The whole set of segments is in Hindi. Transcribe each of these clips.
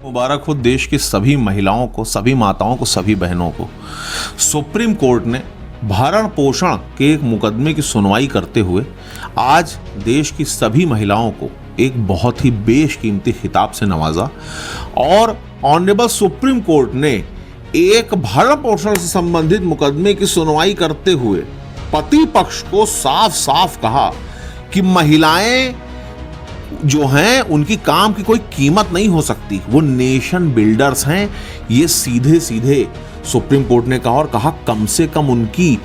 मुबारक हो देश की सभी महिलाओं को, सभी माताओं को, सभी बहनों को। सुप्रीम कोर्ट ने भरण पोषण के एक मुकदमे की सुनवाई करते हुए आज देश की सभी महिलाओं को एक बहुत ही बेशकीमती खिताब से नवाजा और ऑनरेबल सुप्रीम कोर्ट ने एक भरण पोषण से संबंधित मुकदमे की सुनवाई करते हुए पति पक्ष को साफ साफ कहा कि महिलाएं जो हैं उनकी काम की कोई कीमत नहीं हो सकती, वो नेशन बिल्डर्स हैं। ये सीधे सीधे सुप्रीम कोर्ट ने कहा और कहा कम से कम उनकी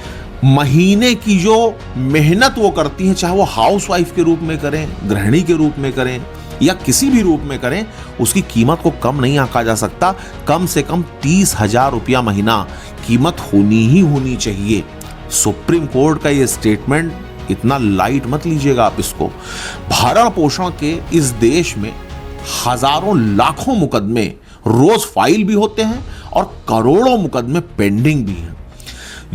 महीने की जो मेहनत वो करती हैं, चाहे वो हाउसवाइफ के रूप में करें, गृहिणी के रूप में करें या किसी भी रूप में करें, उसकी कीमत को कम नहीं आंका जा सकता। कम से कम 30,000 रुपया महीना कीमत होनी ही होनी चाहिए। सुप्रीम कोर्ट का ये स्टेटमेंट इतना लाइट मत लीजिएगा आप इसको। भरण पोषण के इस देश में हजारों लाखों मुकदमे रोज फाइल भी होते हैं और करोड़ों मुकदमे पेंडिंग भी हैं।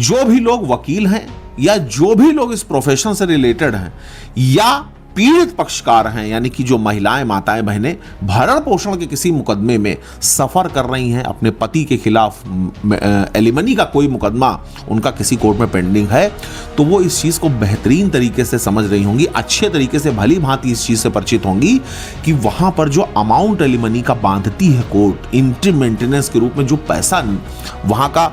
जो भी लोग वकील हैं या जो भी लोग इस प्रोफेशन से रिलेटेड हैं या पीड़ित पक्षकार हैं, यानी कि जो महिलाएं, माताएं, बहनें भरण पोषण के किसी मुकदमे में सफर कर रही हैं, अपने पति के खिलाफ एलिमनी का कोई मुकदमा उनका किसी कोर्ट में पेंडिंग है, तो वो इस चीज को बेहतरीन तरीके से समझ रही होंगी, अच्छे तरीके से भली भांति इस चीज से परिचित होंगी कि वहां पर जो अमाउंट एलिमनी का बांधती है कोर्ट, इंटरी मेंटेनेंस के रूप में जो पैसा वहां का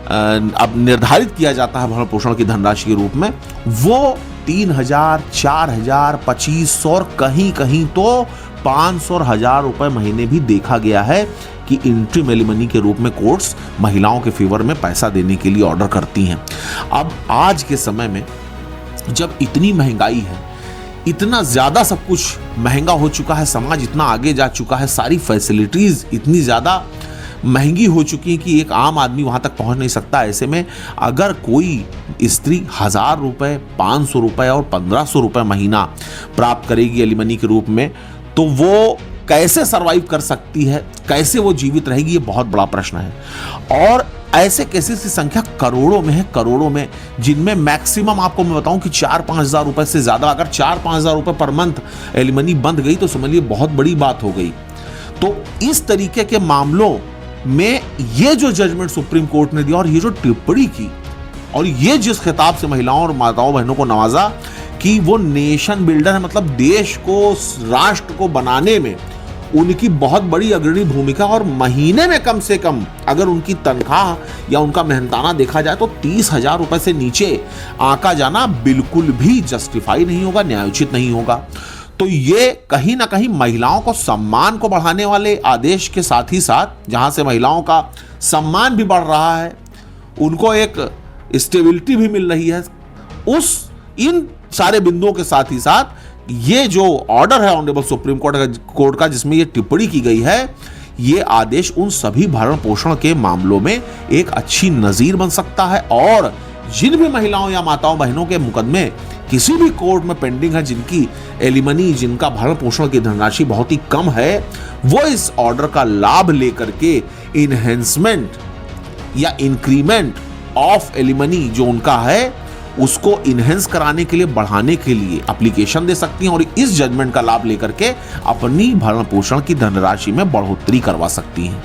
अब निर्धारित किया जाता है भरण पोषण की धनराशि के रूप में, वो 3,000, 4,000, 2,500 और कहीं कहीं तो 500 और 1,000 रुपए महीने भी देखा गया है कि इंटरिम एलिमनी के रूप में कोर्ट्स महिलाओं के फेवर में पैसा देने के लिए ऑर्डर करती हैं। अब आज के समय में जब इतनी महंगाई है, इतना ज्यादा सब कुछ महंगा हो चुका है, समाज इतना आगे जा चुका है, सारी फैसिलिटीज इतनी ज्यादा महंगी हो चुकी है कि एक आम आदमी वहां तक पहुंच नहीं सकता। ऐसे में अगर कोई स्त्री 1,000 रुपए, 500 रुपए और 1,500 रुपए महीना प्राप्त करेगी एलिमनी के रूप में, तो वो कैसे सरवाइव कर सकती है, कैसे वो जीवित रहेगी, ये बहुत बड़ा प्रश्न है। और ऐसे केसेस की संख्या करोड़ों में है, करोड़ों में, जिनमें मैक्सिमम आपको मैं बताऊं कि 4-5 हजार रुपए से ज्यादा, अगर 4-5 हजार रुपए पर मंथ एलिमनी बंध गई तो समझिए बहुत बड़ी बात हो गई। तो इस तरीके के मामलों में ये जो जजमेंट सुप्रीम कोर्ट ने दिया और ये जो टिप्पणी की और ये जिस खिताब से महिलाओं और माताओं बहनों को नवाजा कि वो नेशन बिल्डर है, मतलब देश को, राष्ट्र को बनाने में उनकी बहुत बड़ी अग्रणी भूमिका, और महीने में कम से कम अगर उनकी तनख्वाह या उनका मेहनताना देखा जाए तो 30,000 रुपए से नीचे आंका जाना बिल्कुल भी जस्टिफाई नहीं होगा, न्यायोचित नहीं होगा। तो ये कहीं ना कहीं महिलाओं को सम्मान को बढ़ाने वाले आदेश के साथ ही साथ, जहां से महिलाओं का सम्मान भी बढ़ रहा है, उनको एक स्टेबिलिटी भी मिल रही है, इन सारे बिंदुओं के साथ ही साथ ये जो ऑर्डर है ऑनरेबल सुप्रीम कोर्ट का जिसमें ये टिप्पणी की गई है, ये आदेश उन सभी भरण पोषण के मामलों में एक अच्छी नजीर बन सकता है। और जिन भी महिलाओं या माताओं बहनों के मुकदमे किसी भी कोर्ट में पेंडिंग है, जिनकी एलिमनी, जिनका भरण पोषण की धनराशि बहुत ही कम है, वो इस ऑर्डर का लाभ लेकर के इनहेंसमेंट या इंक्रीमेंट ऑफ एलिमनी जो उनका है उसको इनहेंस कराने के लिए, बढ़ाने के लिए एप्लीकेशन दे सकती हैं और इस जजमेंट का लाभ लेकर के अपनी भरण पोषण की धनराशि में बढ़ोतरी करवा सकती हैं।